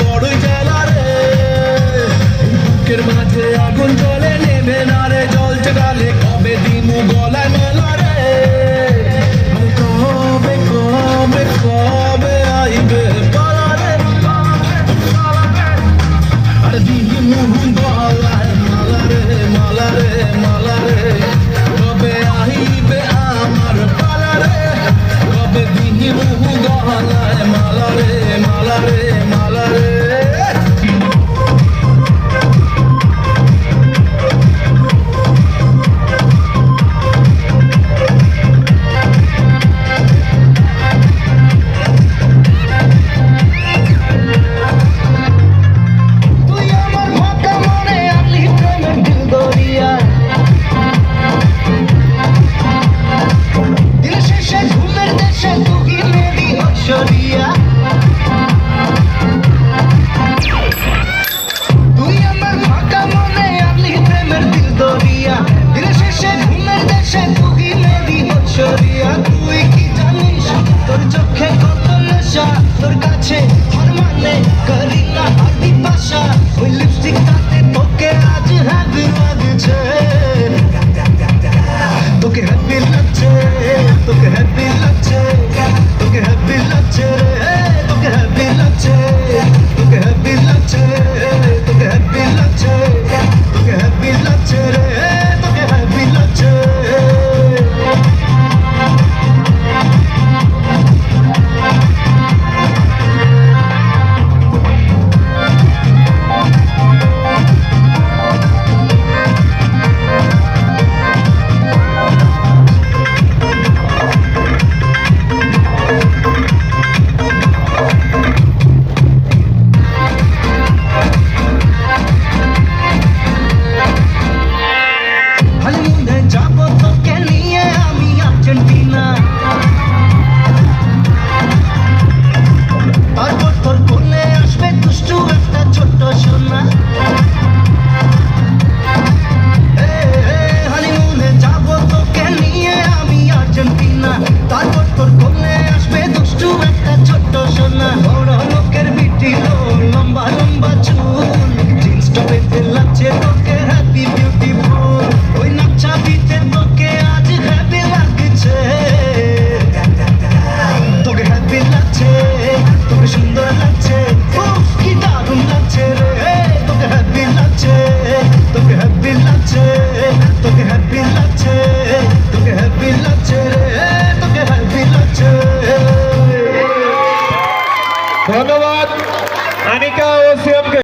বড়ই জ্বালা রে, বুকের মাঝে আগুন জ্বলে নেবে না রে জল চড়ালে, কবে দিমু গলায় মেলা রে, কবে কবে কবে আইবে পালা রে, আর দিমু গলায় মালা রে মালা রে মালা রে, কবে আইবে আমার পালা রে, কবে দিমু গলায় মালা রে মালা রে মালা রে। তুই কি জানিস তোর চোখে কত নেশা, তোর কাছে হার মানে করি না আর বিপাশা, ওই লিপস্টিকটাতে তোকে আজ হ্যাপি লাগছে, তোকে হ্যাপি লাগছে, তোকে হ্যাপি লাগছে, তোকে হ্যাপি লাগছে রে, তোকে হ্যাপি লাগছে, তোকে হ্যাপি লাগছে, তোকে হ্যাপি লাগছে, তোকে হ্যাপি লাগছে রে, তোকে হ্যাপি লাগছে। লম্বা লম্বা চুল জিন্স টপে লাগছে।